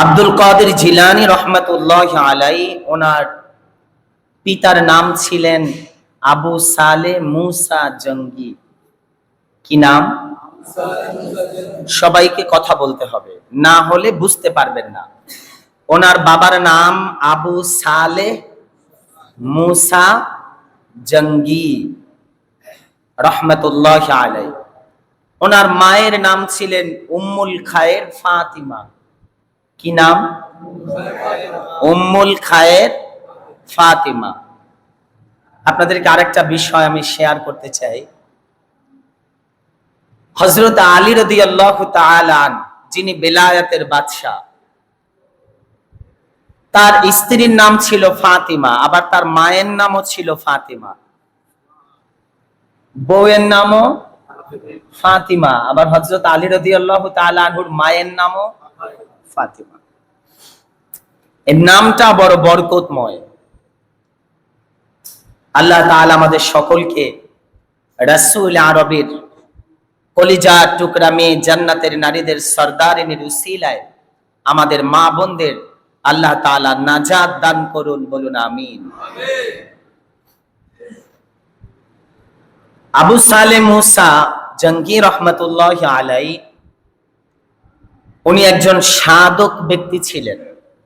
আব্দুল কাদের জিলানী রহমতুল্লাহ আলাই, ওনার পিতার নাম ছিলেন আবু সালে মুসা জঙ্গি। কি নাম? সবাইকে কথা বলতে হবে, না হলে বুঝতে পারবেন না। ওনার বাবার নাম আবু সালে মুসা জঙ্গি রহমতুল্লাহ আলাই। ওনার মায়ের নাম ছিলেন উম্মুল খায়ের ফাতিমা। কি নাম? উম্মুল খায়ের ফাতিমা। আপনাদেরকে আরেকটা বিষয় আমি শেয়ার করতে চাই। হযরত আলী রাদিয়াল্লাহু তাআলা আনহু, যিনি বেলায়েতের বাদশা, তার স্ত্রীর নাম ছিল ফাতিমা, আবার তার মায়ের নামও ছিল ফাতিমা। বউয়ের নামও ফাতিমা, আবার হযরত আলী রাদিয়াল্লাহু তাআলা আনহুর মায়ের নামও ফাতিমা। এর নামটা বড় বরকতময়। আল্লাহ তাআলা আমাদের সকলকে রাসূল আরবের কলিজার টুকরা মেয়ে, জান্নাতের নারীদের সরদারিনীর উসিলায় আমাদের মা বোনদের আল্লাহ তাআলা নাজাত দান করুন, বলুন আমিন। আবু সালে মুসা জঙ্গি রহমতুল্লাহ আলাই, উনি একজন সাধক ব্যক্তি ছিলেন,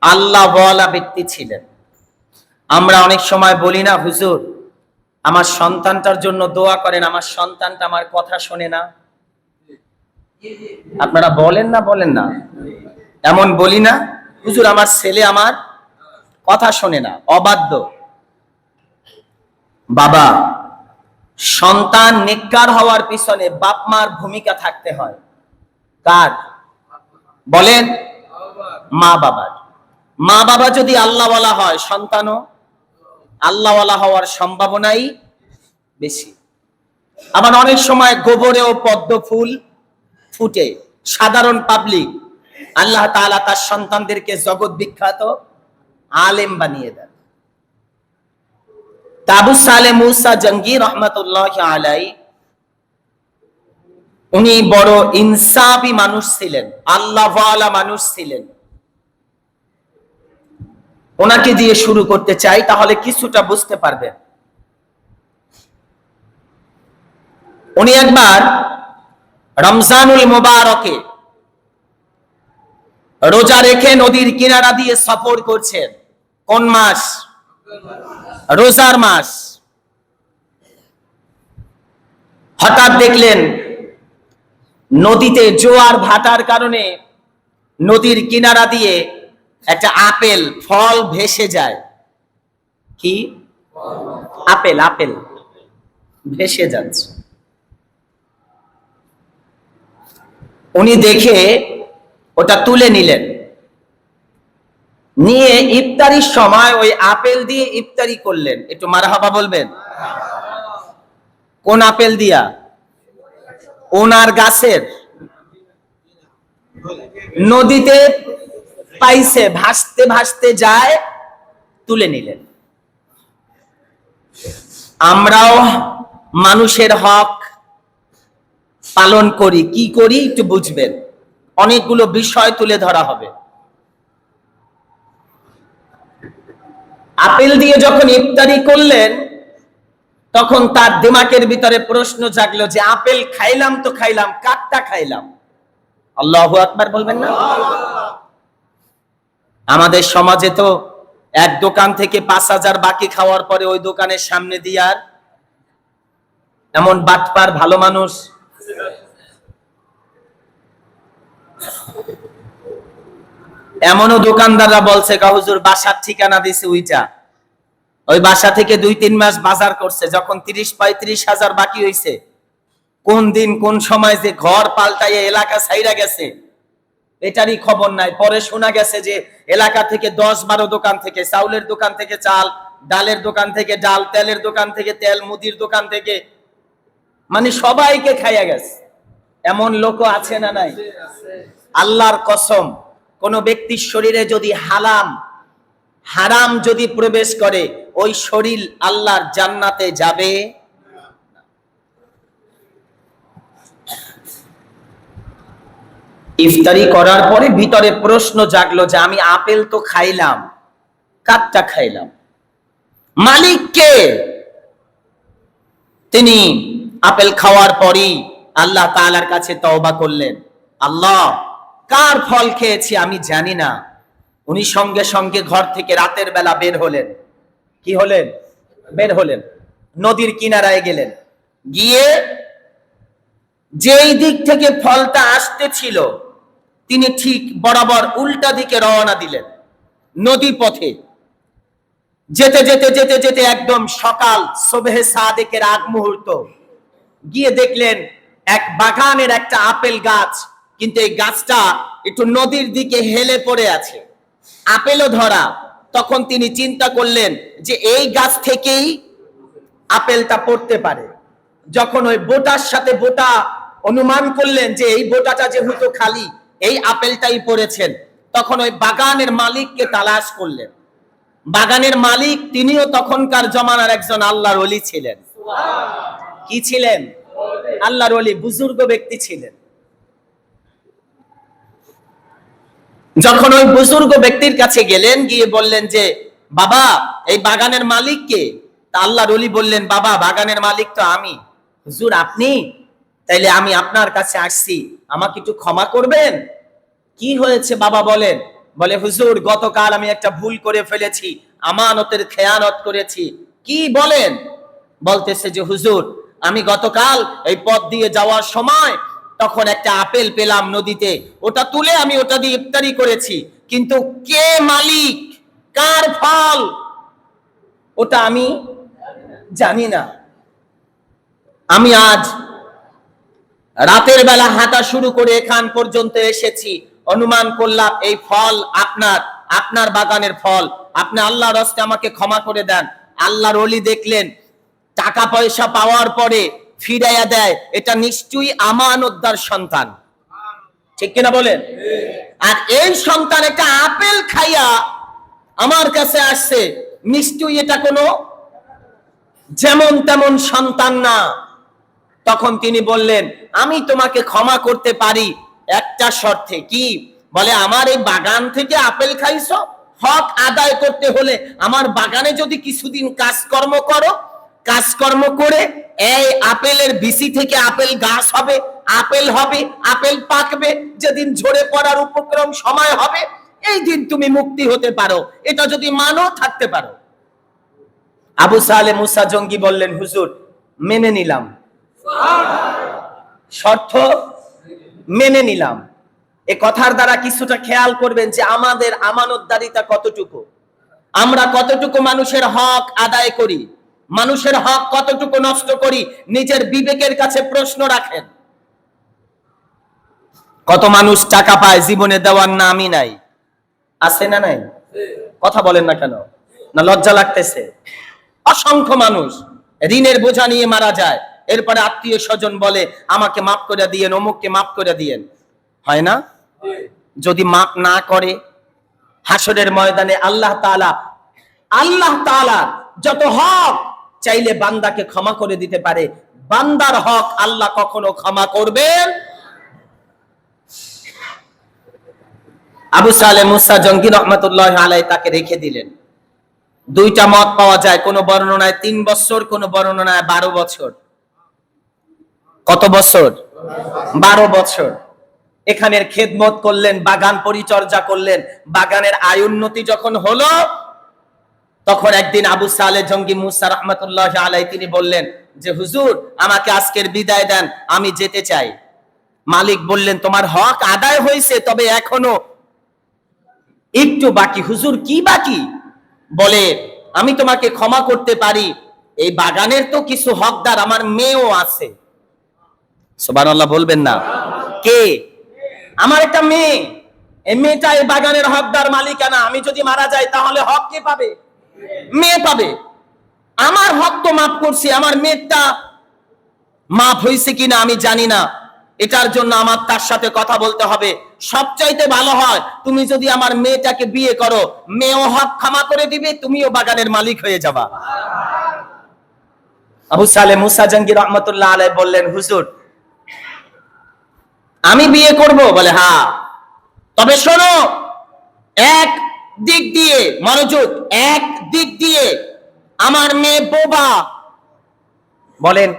আল্লাহওয়ালা ব্যক্তি ছিলেন। আমরা অনেক সময় বলি না, হুজুর আমার সন্তানটার জন্য দোয়া করেন, আমার সন্তানটা আমার কথা শোনে না। আপনারা বলেন না? বলেন না? এমন বলি না, হুজুর আমার ছেলে আমার কথা শোনে না, অবাধ্য। বাবা, সন্তান নেককার হওয়ার পিছনে বাপ মার ভূমিকা থাকতে হয়। কার? বলেন। মা বাবার। মা বাবা যদি আল্লাহওয়ালা হয়, সন্তানও আল্লাহওয়ালা হওয়ার সম্ভাবনাই বেশি। আবার অনেক সময় গোবরেও পদ্ম ফুল ফুটে। সাধারণ পাবলিক আল্লাহ তাআলা তার সন্তানদেরকে জগৎ বিখ্যাত আলেম বানিয়ে দেন। আবু সালে মুসা জঙ্গি রহমতুল্লাহ আলাই, উনি বড় ইনসাফি মানুষ ছিলেন, আল্লাহওয়ালা মানুষ ছিলেন। ওনাকে দিয়ে শুরু করতে চাই, তাহলে কিছুটা বুঝতে পারবেন। উনি একবার রমজানুল মুবারকে রোজা রেখে নদীর কিনারা দিয়ে সফর করছেন। কোন মাস? রোজার মাস। হঠাৎ দেখলেন নদীতে জোয়ার ভাটার কারণে নদীর কিনারা দিয়ে একটা আপেল ফল ভেসে যায়। কি? আপেল। আপেল ভেসে যাচ্ছে। উনি দেখে ওটা তুলে নিলেন, নিয়ে ইফতারির সময় ওই আপেল দিয়ে ইফতারি করলেন। একটু মারহাবা বলবেন। কোন আপেল দিয়া? ওনার গাছের। নদীতে পাইছে, ভাসতে ভাসতে যায়, তুলে নিলেন। আমরাও মানুষের হক পালন করি। কি করি একটু বুঝবেন, অনেকগুলো বিষয় তুলে ধরা হবে। আপেল দিয়ে যখন ইফতারি করলেন, তখন তার দিমাগের ভিতরে প্রশ্ন জাগলো যে আপেল খাইলাম তো খাইলাম, কাটটা খাইলাম। আল্লাহু আকবার বলবেন না? আমাদের সমাজে তো এক দোকান থেকে ৫,০০০ বাকি খাওয়ার পরে ওই দোকানের সামনে দিয়ে আর এমন বাটপার ভালো মানুষ। এমনও দোকানদাররা বলছে, হুজুর বাসার ঠিকানা দিছে উইটা, ওই বাসা থেকে ২-৩ মাস বাজার করছে, যখন ৩০-৩৫,০০০ বাকি হইছে, কোন দিন কোন সময় যে ঘর পাল্টাইয়ে এলাকা ছাইরা গেছে এটারই খবর নাই। পরে শোনা গেছে যে এলাকা থেকে ১০-১২ দোকান থেকে, চাউলের দোকান থেকে চাল, ডালের দোকান থেকে ডাল, তেলের দোকান থেকে তেল, মুদির দোকান থেকে, মানে সবাইকে খাইয়া গেছে। এমন লোক আছে না নাই? আল্লাহর কসম, কোন ব্যক্তির শরীরে যদি হারাম যদি প্রবেশ করে, ওই শরীর আল্লাহর জান্নাতে যাবে। ইফতারি করার পরে ভিতরে প্রশ্ন জাগলো যে আমি আপেল তো খাইলাম, কারটা খাইলাম, মালিক কে? তিনি আপেল খাওয়ার পরই আল্লাহ তাআলার কাছে তওবা করলেন, আল্লাহ কার ফল খেয়েছি আমি জানি না। উনি সঙ্গে সঙ্গে ঘর থেকে রাতের বেলা বের হলেন। কি হলেন? বের হলেন, নদীর কিনারায় গেলেন, গিয়ে যেই দিক থেকে ফলটা আসতেছিল তিনি ঠিক বরাবর উল্টা দিকে রওনা দিলেন নদী পথে। যেতে যেতে যেতে যেতে একদম সকাল সুবহে সাদেকের আগ মুহূর্ত, গিয়ে দেখলেন এক বাগানের একটা আপেল গাছ, কিন্তু এই গাছটা একটু নদীর দিকে হেলে পড়ে আছে, আপেলও ধরা। তখন তিনি চিন্তা করলেন যে এই গাছ থেকেই আপেলটা পড়তে পারে। যখন ওই বোটার সাথে বোটা অনুমান করলেন যে এই বোটাটা যেহেতু খালি, এই আপেলটাই পড়েছেন, তখন ওই বাগানের মালিককে তালাশ করলেন। বাগানের মালিক তিনিও তখনকার জমানার একজন আল্লাহর ওলি ছিলেন। কি ছিলেন? আল্লাহর ওলি, বুজুর্গ ব্যক্তি ছিলেন। যখন ওই বুজুর্গ ব্যক্তির কাছে গেলেন, গিয়ে বললেন যে বাবা এই বাগানের মালিক কে? তা আল্লাহর ওলি বললেন, বাবা বাগানের মালিক তো আমি। হুজুর আপনি? তাইলে আমি আপনার কাছে আসছি, আমাকে একটু ক্ষমা করবেন। কি হয়েছে বাবা বলেন? বলে হুজুর গতকাল আমি একটা ভুল করে ফেলেছি, আমানতের খেয়ানত করেছি। কি বলেন? বলতেছে যে হুজুর আমি গতকাল এই পথ দিয়ে যাওয়ার সময় তখন একটা আপেল পেলাম নদীতে, ওটা তুলে আমি ওটা দিয়ে ইফতারি করেছি, কিন্তু কে মালিক, কার ফল, ওটা আমি জানি না। আমি আজ রাতের বেলা হাঁটা শুরু করে এখান পর্যন্ত এসেছি, অনুমান করলাম এই ফল আপনার, আপনার বাগানের ফল, আপনি আল্লাহর রাস্তে আমাকে ক্ষমা করে দেন। আল্লাহর ওলি দেখলেন টাকা পয়সা পাওয়ার পরে ফিরাইয়া দেয়, এটা নিশ্চয়ই আমানতদার সন্তান, ঠিক কিনা বলেন? আর এই সন্তান একটা আপেল খাইয়া আমার কাছে আসছে, নিশ্চয়ই এটা কোনো যেমন তেমন সন্তান না। তখন তিনি বললেন আমি তোমাকে ক্ষমা করতে পারি একটা শর্তে। কি? বলে আমার এই বাগান থেকে আপেল খাইছো, হক আদায় করতে হলে আমার বাগানে যদি কিছুদিন কাজকর্ম করো, কাজকর্ম করে এই আপেলের বিচি থেকে আপেল গাছ হবে, আপেল হবে, আপেল পাকবে, যেদিন ঝরে পড়ার উপক্রম সময় হবে এই দিন তুমি মুক্তি হতে পারো, এটা যদি মানো থাকতে পারো। আবু সালে মুসা জঙ্গি বললেন হুজুর মেনে নিলাম, শর্ত মেনে নিলাম। এ কথার দ্বারা কিছুটা খেয়াল করবেন যে আমাদের আমানতদারিতা কতটুকু, আমরা কতটুকু মানুষের হক আদায় করি, মানুষের হক কতটুকু নষ্ট করি, নিজের বিবেকের কাছে প্রশ্ন রাখেন। কত মানুষ টাকা পায় জীবনে দেওয়ার নামই নাই, আছে না নাই? কথা বলেন না কেন? না লজ্জা লাগতেছে? অসংখ্য মানুষ ঋণের বোঝা নিয়ে মারা যায়, এরপরে আত্মীয় স্বজন বলে আমাকে মাফ করে দিয়েন, অমুককে মাফ করে দিয়েন। হয় না? যদি মাফ না করে হাসরের ময়দানে আল্লাহ তাআলা যত হক চাইলে বান্দাকে ক্ষমা করে দিতে পারে, বান্দার হক আল্লাহ কখনো ক্ষমা করবেন। আবু সালে মুসা জঙ্গি রহমাতুল্লাহ আলাইহি তাকে রেখে দিলেন। দুইটা মত পাওয়া যায়, কোন বর্ণনায় 3 বছর, কোন বর্ণনায় 12 বছর। কত বছর? 12 বছর। এখানের খেদমত করলেন, বাগান পরিচর্যা করলেন। বাগানের আয় উন্নতি যখন হলো তখন একদিন আবু সালে জঙ্গি মুসা রহমাতুল্লাহ আলাইহি তিনি বললেন যে হুজুর আমাকে আজকের বিদায় দেন, আমি যেতে চাই। মালিক বললেন তোমার হক আদায় হয়েছে, তবে এখনো একটু বাকি। হুজুর কি বাকি? বলে আমি তোমাকে ক্ষমা করতে পারি, এই বাগানের তো কিছু হকদার আমার মেয়েও আছে। সুবহানাল্লাহ বলবেন না? কে? আমার একটা মেয়ে, এই মেয়েটা এই বাগানের হকদার, মালিকানা। আমি যদি মারা যাই তাহলে হক কে পাবে? মেয়ে পাবে। আমার হক তো মাফ করছি, আমার মেয়েটা মাফ হয়েছে কিনা আমি জানি না, এটার জন্য আমার তার সাথে কথা বলতে হবে। সবচাইতে ভালো হয় তুমি যদি আমার মেয়েটাকে বিয়ে করো, মেয়েও হক ক্ষমা করে দিবে, তুমিও বাগানের মালিক হয়ে যাবা। আবু সালে মুসা জঙ্গি রহমাতুল্লাহ আলাইহি বললেন হুজুর আমি বিয়ে করব? বলে হ্যাঁ। তবে শোনো, এক দিক দিয়ে মনোযোগ, এক দিক দিয়ে আমার মেয়ে বোবা। বলেন,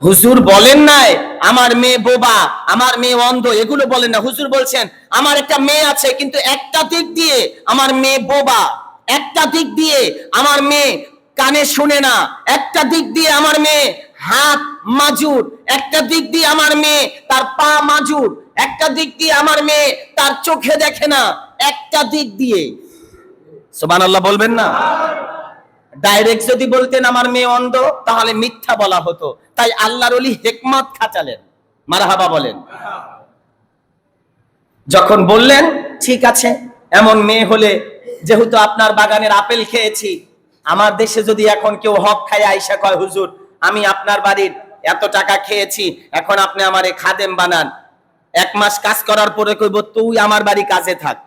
হুজুর বলেন নাই আমার মেয়ে বোবা, আমার মেয়ে অন্ধ, এগুলো বলেন না। হুজুর বলছেন আমার একটা মেয়ে আছে, কিন্তু একটা দিক দিয়ে আমার মেয়ে বোবা, একটা দিক দিয়ে আমার মেয়ে কানে শুনে না, একটা দিক দিয়ে আমার মেয়ে হাত মাজুর, একটা দিক দিয়ে আমার মেয়ে তার পা মাজুর, একটা দিক দিয়ে আমার মেয়ে তার চোখে দেখে না, একটা দিক দিয়ে। সুবহানাল্লাহ বলবেন না? ডাইরেক্ট যদি বলতেন আমার মেয়ে অন্ধ, তাহলে মিথ্যা বলা হতো। তাই আল্লাহর ওলি হিকমত খাটালেন। মারহাবা বলেন। যখন বললেন ঠিক আছে, এমন মেয়ে হলে, যেহেতু আপনার বাগানের আপেল খেয়েছি, আমার দেশে যদি এখন কেউ হক খায় আইসা কয় হুজুর আমি আপনার বাড়ির এত টাকা খেয়েছি, এখন আপনি আমারে খাদেম বানান, 1 মাস কাজ করার পরে কইব তুই আমার বাড়ি কাজে থাক,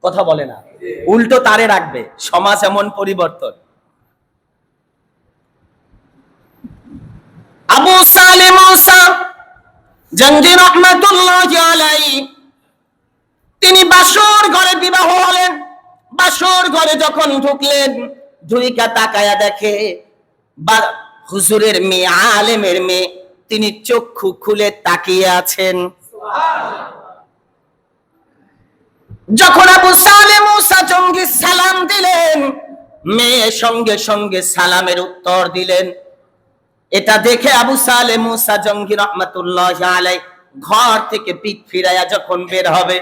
কথা বলে না, উল্টো তারে রাখবে। সমাজ এমন পরিবর্তন। আবু সালে মুসা জঙ্গি রহমাতুল্লাহি আলাইহি, তিনি বাসর ঘরে বিবাহ হলেন। বাসর ঘরে যখন ঢুকলেন, দুইকা তাকায়া দেখে হুজুরের মেয়ে, আলেমের মেয়ে, তিনি চক্ষু খুলে তাকিয়ে আছেন। যখন আবু সালে মুসা জঙ্গি সালাম দিলেন, মেয়ে সঙ্গে সঙ্গে সালামের উত্তর দিলেন। এটা দেখে আবু সালে মুসা জঙ্গি রহমাতুল্লাহি আলাইহি ঘর থেকে পিঠ ফিরাইয়া যখন বের হবে,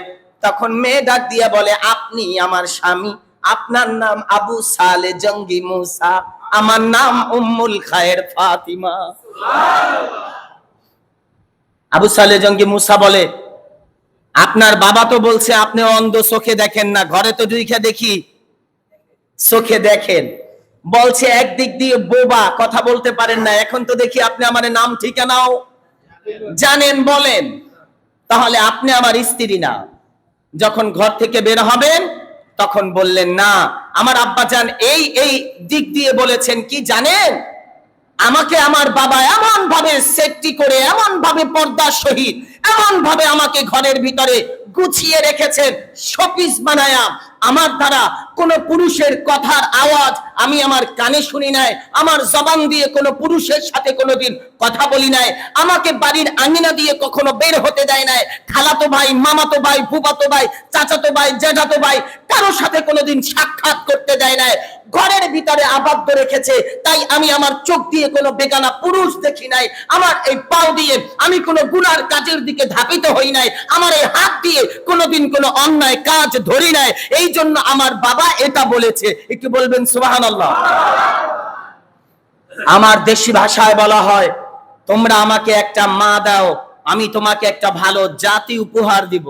তখন মেয়ে ডাক দিয়া বলে আপনি আমার স্বামী, আপনার নাম আবু সালে জঙ্গি মুসা, আমার নাম উম্মুল খায়ের ফাতিমা। আবু সালে জঙ্গি মুসা বলে আপনার বাবা তো বলছে আপনি অন্ধ, চোখে দেখেন না, ঘরে তো দুইখা দেখি চোখে দেখেন, বলছে একদিক দিয়ে বোবা, কথা বলতে পারেন না, এখন তো দেখি আপনি আমার নাম ঠিকানাও জানেন, বলেন তাহলে আপনি আমার স্ত্রী না। যখন ঘর থেকে বের হবেন তখন বললেন না, আমার আব্বা জান এই এই দিক দিয়ে বলেছেন, কি জানেন, আমাকে আমার বাবা এমন ভাবে সেফটি করে, এমন ভাবে পর্দার সহিত, এমন ভাবে আমাকে ঘরের ভিতরে গুছিয়ে রেখেছেন, শোপিস বানায়া, আমার দ্বারা কোন পুরুষের কথার আওয়াজ আমি আমার কানে শুনি নাই, আমার জবান দিয়ে কোন পুরুষের সাথে কোনোদিন কথা বলি নাই, আমাকে বাড়ির আঙিনা দিয়ে কখনো বের হতে দেয় নাই, খালাতো ভাই, মামাতো ভাই, ফুফাতো ভাই, চাচাতো ভাই, জ্যাঠাতো ভাই, কারোর সাথে কোনোদিন সাক্ষাৎ করতে দেয় নাই, ঘরের ভিতরে আবদ্ধ রেখেছে। তাই আমি আমার চোখ দিয়ে কোনো বেগানা পুরুষ দেখি নাই, আমার এই পাও দিয়ে আমি কোনো গুনার কাজের দিকে ধাবিত হই নাই, আমার এই হাত দিয়ে কোনোদিন কোনো অন্যায় কাজ ধরি নাই, এই জন্য আমার বাবা এটা বলেছে। একটু বলবেন সুবহানাল্লাহ। আমার দেশি ভাষায় বলা হয়, তোমরা আমাকে একটা মা দাও, আমি তোমাকে একটা ভালো জাতি উপহার দিব।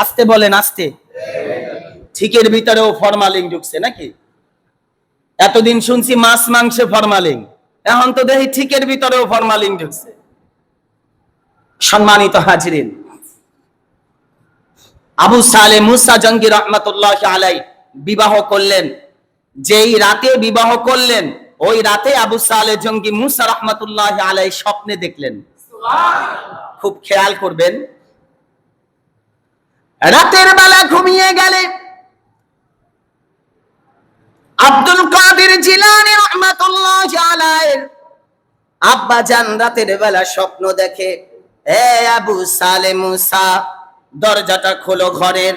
আস্তে বলেন, আস্তে। ঠিকের ভিতরেও ফরমালিন ঢুকছে নাকি? এতদিন শুনছি মাছ মাংসে ফরমালিন, এখন তো দেখি ঠিকের ভিতরেও ফরমালিন ঢুকছে। সম্মানিত হাজিরিন, আবু সালে মুসা জঙ্গি রহমাতুল্লাহি আলাইহি বিবাহ করলেন। যেই রাতে বিবাহ করলেন, ওই রাতে আবু সালে জঙ্গি মুসা রহমাতুল্লাহি আলাইহি স্বপ্নে দেখলেন। খুব খেয়াল করবেন, রাতের বেলা ঘুমিয়ে গেলে আব্দুল কাদের জিলানী রাহমাতুল্লাহি আলাইহি আব্বা জান রাতের বেলা স্বপ্ন দেখে, এ আবু সালে মুসা, দরজাটা খোলো ঘরের।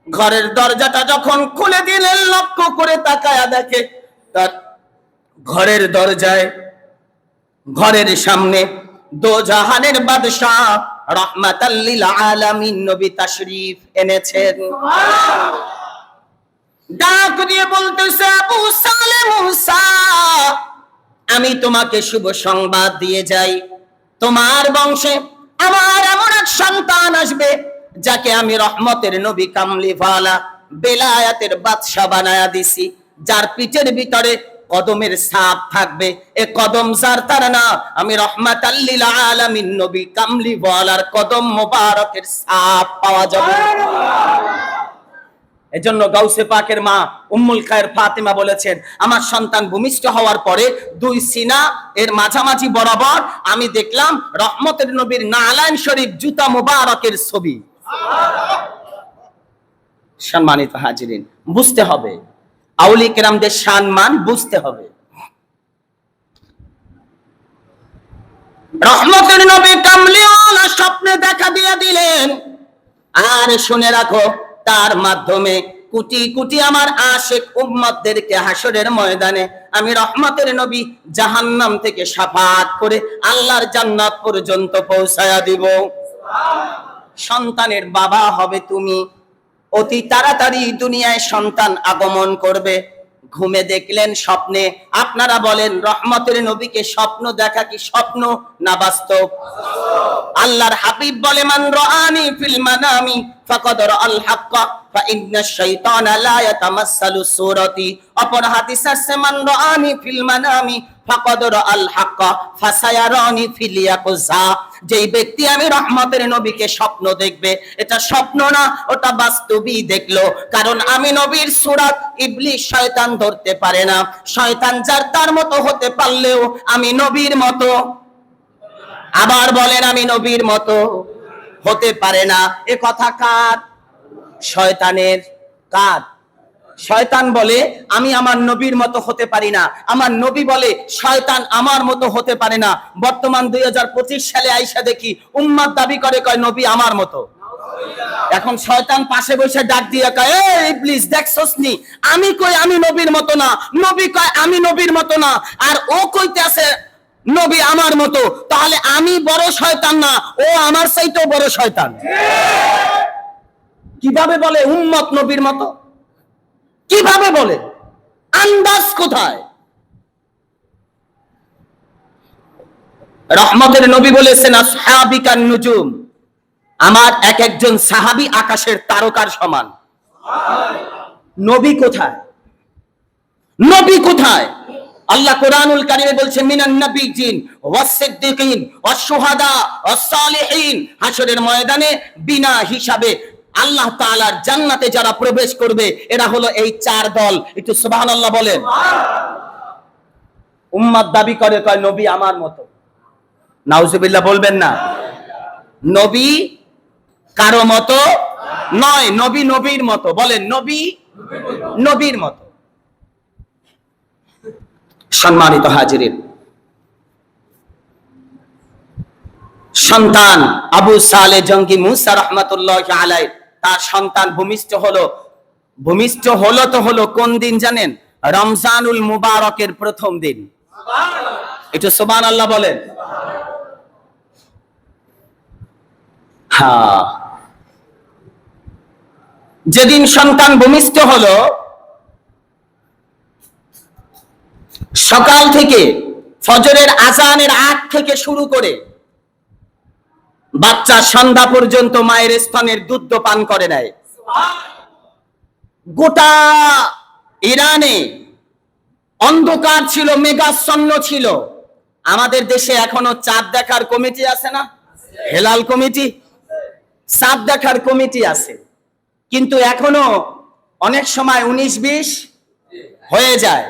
ঘরের দরজাটা যখন খুলে দিলেন, লক্ষ্য করে তাকায়া দেখে তার ঘরের দরজায়, ঘরের সামনে দোজাহানের বাদশা রাহমাতাল লিল আলামিন নবী তাশরীফ এনেছেন। ডাক দিয়ে বলতেছে, আবু সালে মুসা, আমি তোমাকে শুভ সংবাদ দিয়ে যাই, তোমার বংশে আমার এমন এক সন্তান আসবে যাকে আমি রহমতের নবী কামলিওয়ালা বেলায়াতের বাদশা বানায়া দিছি, যার পিঠের ভিতরে কদমের ছাপ থাকবে। এ কদম যার, তার না আমি রহমাতাল লিল আলামিন নবী কামলিওয়ালার কদম মোবারকের ছাপ পাওয়া যাবে। এজন্য গাউসে পাকের মা উম্মুল খায়ের ফাতেমা বলেছেন, আমার সন্তান ভূমিষ্ঠ হওয়ার পরে দুই সিনা এর মাঝামাঝি বরাবর আমি দেখলাম রহমতের নবীর নালাইন শরীফ জুতা মুবারকের ছবি। সম্মানিত হাজিরিন, বুঝতে হবে আউলি কেরামদের সম্মান বুঝতে হবে। রহমতের নবী কামলিওয়ালা স্বপ্নে দেখা দিয়ে দিলেন, আর শুনে রাখো তার মাধ্যমে কোটি কোটি আমার আশিক উম্মতদেরকে হাসরের ময়দানে আমি রহমতের নবী জাহান্নাম থেকে শাফাত করে আল্লাহর জান্নাত পর্যন্ত পৌঁছায়া দিব। সন্তানের বাবা হবে তুমি, অতি তাড়াতাড়ি দুনিয়ায় সন্তান আগমন করবে। ঘুমে দেখলেন, স্বপ্নে, আপনারা বলেন রহমতের নবীকে স্বপ্ন দেখা কি স্বপ্ন না বাস্তব? আল্লাহর হাবিব বলে, মান রাআনি ফিল মানামি ফাকাদ রাআল হাক্কা ফা ইন্নাশ শাইতানা লা ইয়াতামাসসালু সূরাতি। অপর হাদিস আছে, মান রাআনি ফিল মানামি ফাকাদ রাআল হাক্কা ফাসায়ারানি ফিল ইয়াকযা। যেই ব্যক্তি আমি রহমতের নবীকে স্বপ্ন দেখবে, এটা স্বপ্ন না, ওটা বাস্তবই দেখলো। কারণ আমি নবীর সূরত ইবলিস শয়তান ধরতে পারে না। শয়তান যার তার মতো হতে পারলেও আমি নবীর মতো, আবার বলেন আমি নবীর মতো হতে পারে না। এ কথা কার? শয়তানের। কার? শয়তান বলে আমি আমার নবীর মতো হতে পারি না, আমার নবী বলে শয়তান আমার মতো হতে পারে না। বর্তমান 2025 সালে আইসা দেখি উম্মাত দাবি করে, কয় নবী আমার মতো। এখন শয়তান পাশে বসে ডাক দিয়ে কয়, এই ইবলিস দেখছস নি, আমি কই আমি নবীর মতো না, নবী কয় আমি নবীর মতো না, আর ও কইতে আছে নবী আমার মতো। তাহলে আমি বড় শয়তান না, ও আমার চাইতেও বড় শয়তান। কিভাবে বলে উম্মত নবীর মতো? কিভাবে বলে? আন্দাজ কোথায়? রহমতের নবী বলেছেন, আসহাবিকান নুজুম, আমার এক একজন সাহাবী আকাশের তারকার সমান। নবী কোথায়? নবী কোথায়? আল্লাহ কোরআনুল কারীমে বলছেন, মিনান নাবিয়্যিন ওয়াস সিদ্দিকিন ওয়াস শুহাদা ওয়াস সালিহিন। হাসরের ময়দানে বিনা হিসাবে আল্লাহ তাআলার জান্নাতে যারা প্রবেশ করবে এরা হলো এই চার দল। একটু সুবহানাল্লাহ বলেন। উম্মত দাবি করে, কয় নবী আমার মতো। নাউজুবিল্লাহ বলবেন না। নবী কারো মতো নয়, নবী নবীর মতো। বলেন নবী নবীর মতো। সম্মানিত হাজিরিন, সন্তান আবু সালে জঙ্গি মুসা রহমাতুল্লাহি আলাইহি, তার সন্তান ভূমিষ্ঠ হলো। ভূমিষ্ঠ হলো তো হলো কোন দিন জানেন? রমজানুল মুবারকের প্রথম দিন। একটু সুবহানাল্লাহ বলেন। হ্যাঁ, যেদিন সন্তান ভূমিষ্ঠ হলো, সকাল থেকে ফজরের আজানের আগ থেকে শুরু করে বাচ্চা সন্ধ্যা পর্যন্ত মায়ের স্তনের দুধ পান করে নেয়। গোটা ইরানে অন্ধকার ছিল, মেঘাচ্ছন্ন ছিল। আমাদের দেশে এখনো চাঁদ দেখার কমিটি আছে না? হেলাল কমিটি, চাঁদ দেখার কমিটি আছে, কিন্তু এখনো অনেক সময় 19-20 হয়ে যায়।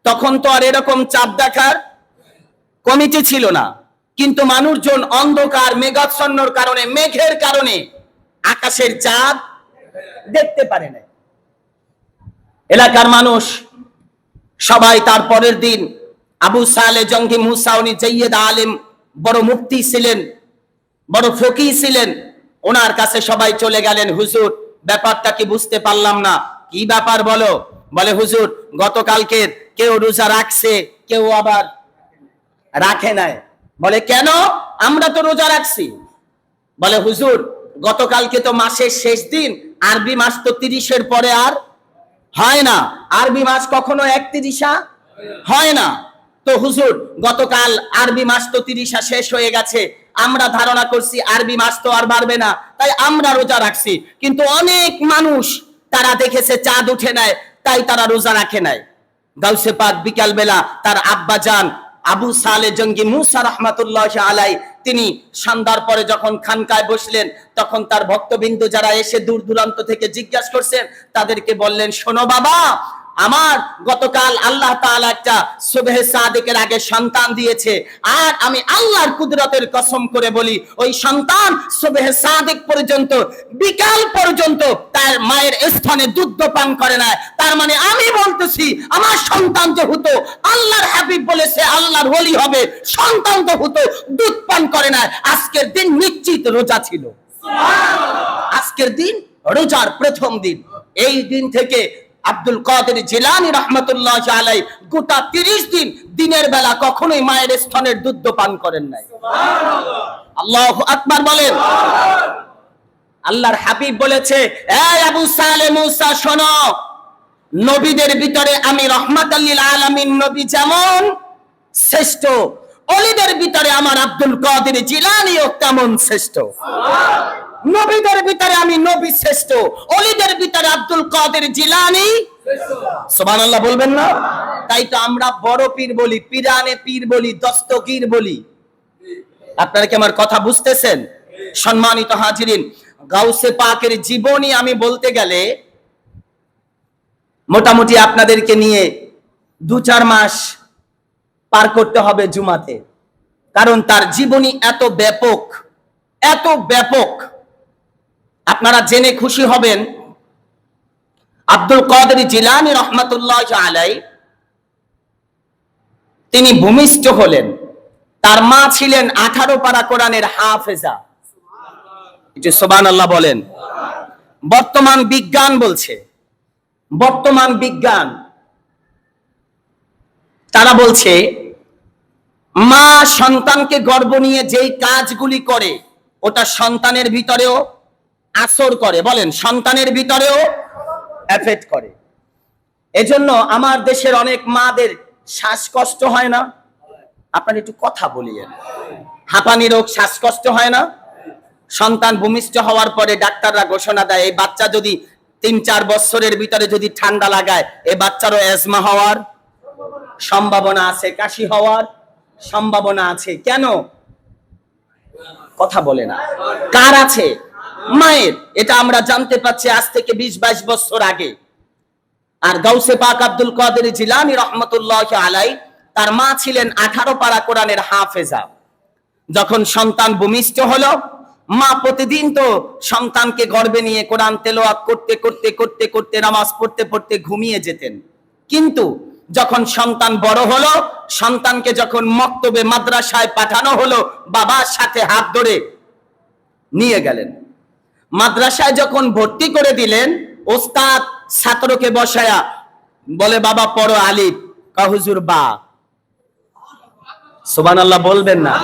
তখন তো আর এরকম চাঁদ দেখার কমিটি ছিল না, কিন্তু মানুষজন অন্ধকার মেঘাচ্ছন্নর কারণে, মেঘের কারণে আকাশের চাঁদ দেখতে পারে না। এলাকার মানুষ সবাই তার পরের দিন আবু সালে জঙ্গি মুসা, উনি জাইয়েদ আলেম, বড় মুফতি ছিলেন, বড় ফকি ছিলেন, ওনার কাছে সবাই চলে গেলেন। হুজুর, ব্যাপারটা কি বুঝতে পারলাম না। কি ব্যাপার বলো? বলে হুজুর, গতকালকে কেউ রোজা রাখছে, কেউ আবার রাখে নাই। বলে কেন? আমরা তো রোজা রাখছি। বলে হুজুর, গতকালকে তো মাসের শেষ দিন, আরবি মাস তো 30-এর পরে আর হয় না, আরবি মাস কখনো 31 হয় না। তো হুজুর, গতকাল আরবি মাস তো 30 শেষ হয়ে গেছে, আমরা ধারণা করছি আরবি মাস তো আর বাড়বে না, তাই আমরা রোজা রাখছি। কিন্তু অনেক মানুষ তারা দেখেছে চাঁদ উঠে নেয়, তাই তারা রোজা রাখে নাই। গাউসে পাক বিকাল বেলা তার আব্বা যান আবু সালে জঙ্গি মুসা রাহমাতুল্লাহ আলাই তিনি সন্ধ্যার পরে যখন খানকায় বসলেন, তখন তার ভক্তবিন্দু যারা এসে দূর দূরান্ত থেকে জিজ্ঞাসা করছেন, তাদেরকে বললেন, শোনো বাবা, আমার গতকাল আল্লাহ তাআলা একটা সুবহে সাদিকের আগে সন্তান দিয়েছে, আর আমি আল্লাহর কুদরতের কসম করে বলি, ওই সন্তান সুবহে সাদিক পর্যন্ত, বিকাল পর্যন্ত তার মায়ের স্তনে দুধ পান করে না। তার মানে আমি বলতেছি, আমার সন্তান যে হতো, আল্লাহর হাবিব বলেছে আল্লাহর ওলি হবে, সন্তান তো হতো দুধ পান করে না। আজকের দিন নিশ্চিত রোজা ছিল, আজকের দিন রোজার প্রথম দিন। এই দিন থেকে আব্দুল কাদের জিলানী রাহমাতুল্লাহ আলাইহি গোটা 30 দিন দিনের বেলা কখনোই মায়ের স্তনের দুধ পান করেন নাই। আল্লাহু আকবার বলেন। আল্লাহর হাবিব বলেছে, এই আবু সালে মুসা শোনো, নবীদের ভিতরে আমি রাহমাতাল লিল আলামিন নবী যেমন শ্রেষ্ঠ, ওলিদের ভিতরে আমার আব্দুল কাদের জিলানীও তেমন শ্রেষ্ঠ। নবীদের ভিতরে আমি নবী শ্রেষ্ঠ, ওলিদের ভিতরে আব্দুল কাদের জিলানী শ্রেষ্ঠ। সুবহানাল্লাহ বলবেন না? তাই তো আমরা বড় পীর বলি, পীরানে পীর বলি, দস্তগীর বলি। আপনারা কি আমার কথা বুঝতেছেন? সম্মানিত হাজিরিন, গাউসে পাকের জীবনী আমি বলতে গেলে মোটামুটি আপনাদেরকে নিয়ে 2-4 মাস পার করতে হবে জুমাতে, কারণ তার জীবনী এত ব্যাপক, এত ব্যাপক। আপনারা জেনে খুশি হবেন, আব্দুল কাদের জিলানী রাহমাতুল্লাহ আলাইহি তিনি ভূমিষ্ঠ হলেন, তার মা ছিলেন 18 পারা কোরআনের হাফেজা। একটু সুবহানাল্লাহ বলেন। বর্তমান বিজ্ঞান বলছে, বর্তমান বিজ্ঞান তারা বলছে, মা সন্তানকে গর্ভ নিয়ে যেই কাজগুলি করে ওটা সন্তানের ভিতরেও আসর করে। বলেন, সন্তানের ভিতরেও এফেক্ট করে। এজন্য আমার দেশের অনেক মাদের শ্বাসকষ্ট হয় না? আপনার একটু কথা বলিয়েন। হাঁপানি রোগ, শ্বাসকষ্ট হয় না? সন্তান ভূমিষ্ঠ হওয়ার পরে ডাক্তাররা ঘোষণা দেয়, এই বাচ্চা যদি 3-4 বছরের ভিতরে যদি ঠান্ডা লাগায়, এই বাচ্চারও অ্যাজমা হওয়ার সম্ভাবনা আছে, কাশি হওয়ার সম্ভাবনা আছে। কেন? কথা বলে না। কার আছে? মায়ের। এটা আমরা জানতে পাচ্ছি আজ থেকে 20-22 বছর আগে। আর গাউসে পাক আব্দুল কাদের জিলানী রাহমাতুল্লাহ আলাইহি তার মা ছিলেন 18 পারা কোরআনের হাফেজা। যখন সন্তান ভূমিষ্ঠ হলো, মা প্রতিদিন তো সন্তানকে গর্ভে নিয়ে কোরআন তেলাওয়াত করতে করতে করতে করতে, নামাজ পড়তে পড়তে ঘুমিয়ে যেতেন। কিন্তু যখন সন্তান বড় হলো, সন্তানকে যখন মক্তবে মাদ্রাসায় পাঠানো হলো, বাবার সাথে হাত ধরে নিয়ে গেলেন। মাদ্রাসায় যখন ভর্তি করে দিলেন, ওস্তাদ ছাত্রকে বসায়া বলে, বাবা পড়ো আলিফ। কা হুজুর বা। সুবহানাল্লাহ বলবেন না?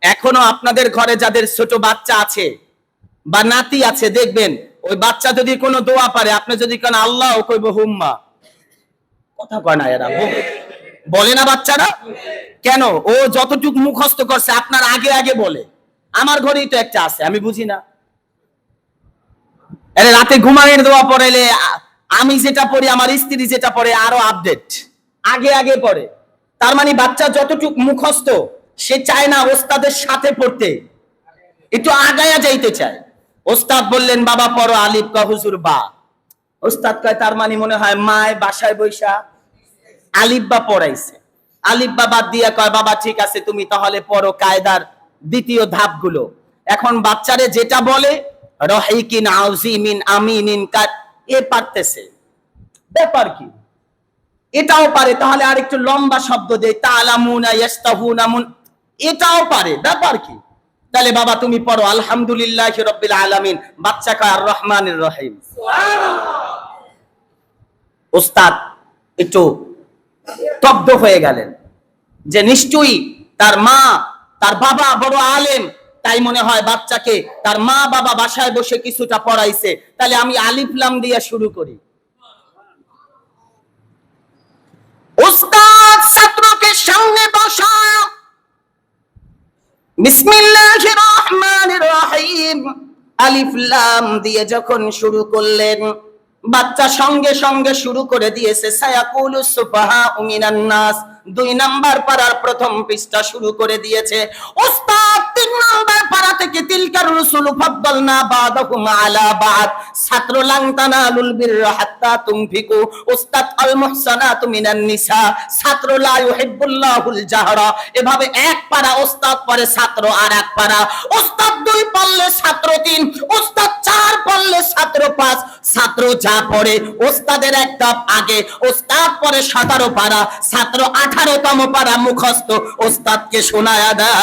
এখনো আপনাদের ঘরে যাদের ছোট বাচ্চা আছে বা নাতি আছে, দেখবেন ওই বাচ্চা যদি কোনো দোয়া পারে, আপনি যদি কেন আল্লাহ কইব হুম্মা। কথা কয় না এরা, বলে না বাচ্চারা? কেন? ও যতটুকু মুখস্থ করছে আপনার আগে আগে বলে। আমার ঘরেই তো একটা আছে, আমি বুঝি না। আরে রাতে ঘুমানোর দোয়া পড়াইলে আমি যেটা পড়ি, আমার স্ত্রী যেটা পড়ে, আরো আপডেট, আগে আগে পড়ে। তার মানে বাচ্চা যতটুকু মুখস্থ, সে চায় না ওস্তাদের সাথে পড়তে, একটু আগায়া যাইতে চায়। ওস্তাদ বললেন, বাবা পড়ো আলিফ। কা হুজুর বা। ওস্তাদ কয়, তার মানে মনে হয় মায় বাসায় বৈশা আলিফ বা পড়াইছে। আলিফ বা বাদ দিয়া কয়, বাবা ঠিক আছে, তুমি তাহলে পড়ো কায়দার দ্বিতীয় ধাপগুলো। এখন বাচ্চারে যেটা বলে, রহিকিন আউজিমিন আমিনিন কাত, এ পারতেছে। ব্যাপার কি? এটাও পারে, তাহলে আর একটু লম্বা শব্দ দেয়, তালামুনা ইয়াস্তাহুনা মুন, এটাও পারে। ব্যাপার কি? তাহলে বাবা তুমি পড়ো আলহামদুলিল্লাহি রাব্বিল আলামিন। বাচ্চা কয় আর রহমানির রহিম। সুবহানাল্লাহ। ওস্তাদ একটু স্তব্ধ হয়ে গেলেন যে নিশ্চয়ই তার মা তার বাবা বড় আলেম, তাই মনে হয় বাচ্চাকে তার মা বাবা বাসায় বসে কিছুটা পড়াইছে। তাহলে আমি আলিফ লাম দিয়ে শুরু করি। ওস্তাদ ছাত্রকে সামনে বসায় বিসমিল্লাহির রহমানির রহিম আলিফ লাম দিয়ে যখন শুরু করলেন, বাচ্চা সঙ্গে সঙ্গে শুরু করে দিয়েছে, সায়াকুলুস সুফাহা মিনান নাস 2 নাম্বার পারার প্রথম পৃষ্ঠা শুরু করে দিয়েছে। ওস্তাদ 3 নাম্বার পারা থেকে তিলকার রুসুল ফাদ্দালনা বাদাহুম আলা বাদ, ছাত্র লাং তানালুল বিররা হাত্তা তুনফিকু, ওস্তাদ আল মুহসানাতু মিনান নিসা, ছাত্র লা ইউহিব্বুল্লাহুল জাহরা। এভাবে এক পারা ওস্তাদ পড়ে, ছাত্র আর এক পারা। ওস্তাদ 2 পড়লে ছাত্র 3, ওস্তাদ 4 পড়লে ছাত্র 5। ছাত্র যা পড়ে ওস্তাদের এক ধাপ আগে। ওস্তাদ পড়ে 17 পারা, ছাত্র 18তম পারা মুখস্থ ওস্তাদকে শোনায়া দেয়।